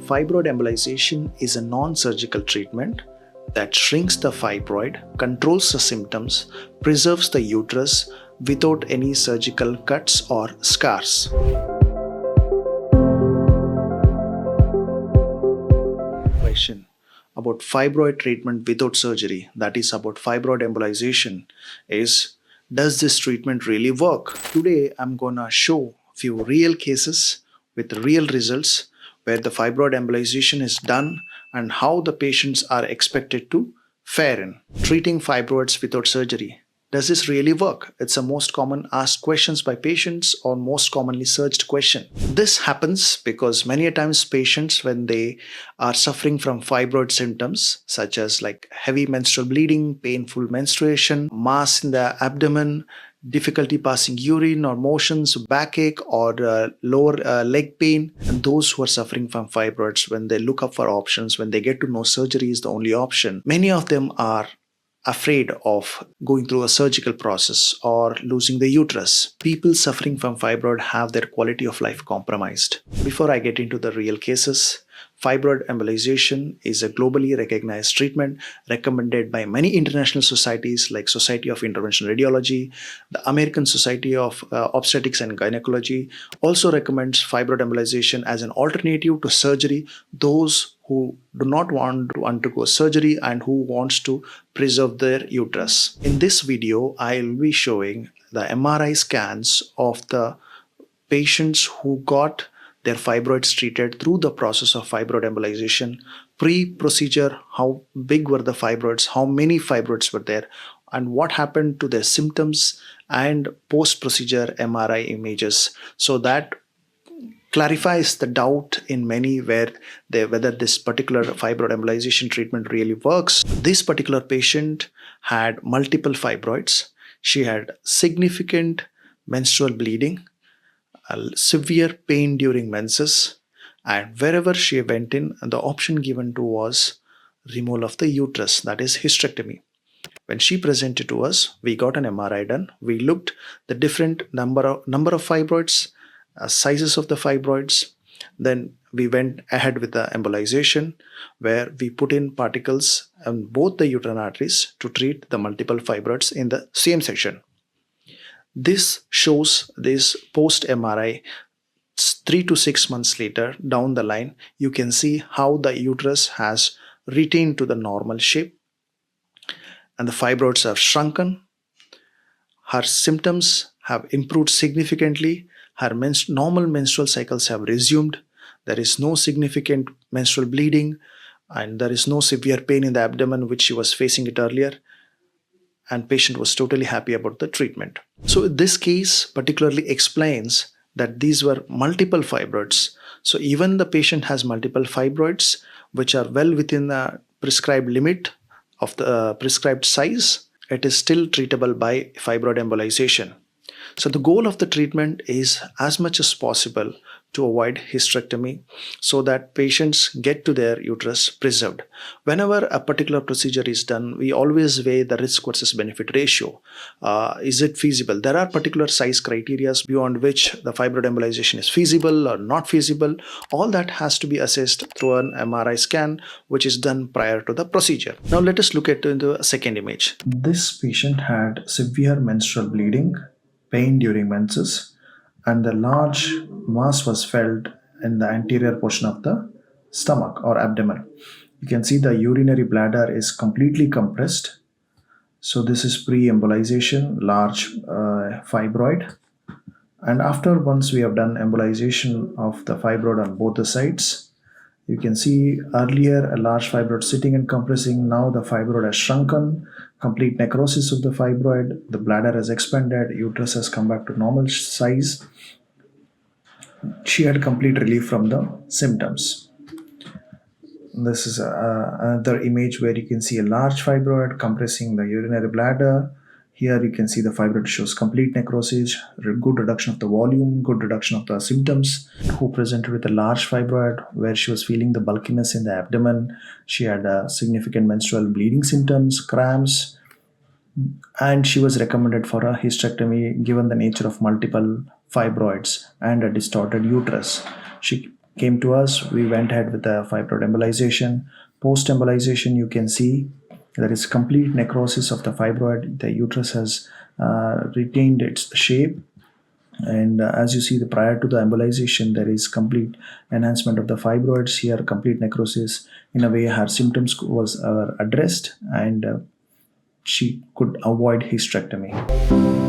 Fibroid embolization is a non-surgical treatment that shrinks the fibroid, controls the symptoms, preserves the uterus without any surgical cuts or scars. Question about fibroid treatment without surgery, that is about fibroid embolization, is does this treatment really work? Today I'm gonna show few real cases with real results where the fibroid embolization is done and how the patients are expected to fare in. Treating fibroids without surgery. Does this really work? It's the most common asked questions by patients or most commonly searched question. This happens because many a times patients, when they are suffering from fibroid symptoms such as like heavy menstrual bleeding, painful menstruation, mass in the abdomen, difficulty passing urine or motions, backache or lower leg pain, and those who are suffering from fibroids, when they look up for options, when they get to know surgery is the only option, many of them are afraid of going through a surgical process or losing the uterus. People suffering from fibroid have their quality of life compromised. Before I get into the real cases, fibroid embolization is a globally recognized treatment recommended by many international societies like Society of Interventional Radiology. The American Society of Obstetrics and Gynecology also recommends fibroid embolization as an alternative to surgery. Those who do not want to undergo surgery and who wants to preserve their uterus. In this video, I'll be showing the MRI scans of the patients who got their fibroids treated through the process of fibroid embolization. Pre-procedure, how big were the fibroids, how many fibroids were there, and what happened to their symptoms, and post-procedure MRI images. So that clarifies the doubt in many whether this particular fibroid embolization treatment really works. This particular patient had multiple fibroids. She had significant menstrual bleeding, severe pain during menses, and wherever she went in, the option given to was removal of the uterus, that is hysterectomy. When she presented to us, we got an MRI done. We looked the different number of fibroids, sizes of the fibroids. Then we went ahead with the embolization, where we put in particles on both the uterine arteries to treat the multiple fibroids in the same section. This shows this post MRI 3 to 6 months later down the line. You can see how the uterus has retained to the normal shape and the fibroids have shrunken. Her symptoms have improved significantly. Her normal menstrual cycles have resumed. There is no significant menstrual bleeding and there is no severe pain in the abdomen which she was facing it earlier. And patient was totally happy about the treatment. So this case particularly explains that these were multiple fibroids. So even the patient has multiple fibroids which are well within the prescribed limit of the prescribed size, it is still treatable by fibroid embolization. So the goal of the treatment is as much as possible to avoid hysterectomy so that patients get to their uterus preserved. Whenever a particular procedure is done, we always weigh the risk versus benefit ratio. Is it feasible? There are particular size criteria beyond which the fibroid embolization is feasible or not feasible. All that has to be assessed through an MRI scan, which is done prior to the procedure. Now let us look at the second image. This patient had severe menstrual bleeding, pain during menses, and the large mass was felt in the anterior portion of the stomach or abdomen. You can see the urinary bladder is completely compressed. So this is pre-embolization, large fibroid. And after once we have done embolization of the fibroid on both the sides, you can see earlier a large fibroid sitting and compressing. Now the fibroid has shrunken, complete necrosis of the fibroid, the bladder has expanded, uterus has come back to normal size. She had complete relief from the symptoms. This is another image where you can see a large fibroid compressing the urinary bladder. Here you can see the fibroid shows complete necrosis, good reduction of the volume, good reduction of the symptoms. Who presented with a large fibroid where she was feeling the bulkiness in the abdomen. She had significant menstrual bleeding symptoms, cramps, and she was recommended for a hysterectomy given the nature of multiple fibroids and a distorted uterus. She came to us, we went ahead with the fibroid embolization. Post embolization, you can see there is complete necrosis of the fibroid. The uterus has retained its shape, and as you see, the prior to the embolization, there is complete enhancement of the fibroids. Here complete necrosis. In a way, her symptoms was addressed, and she could avoid hysterectomy.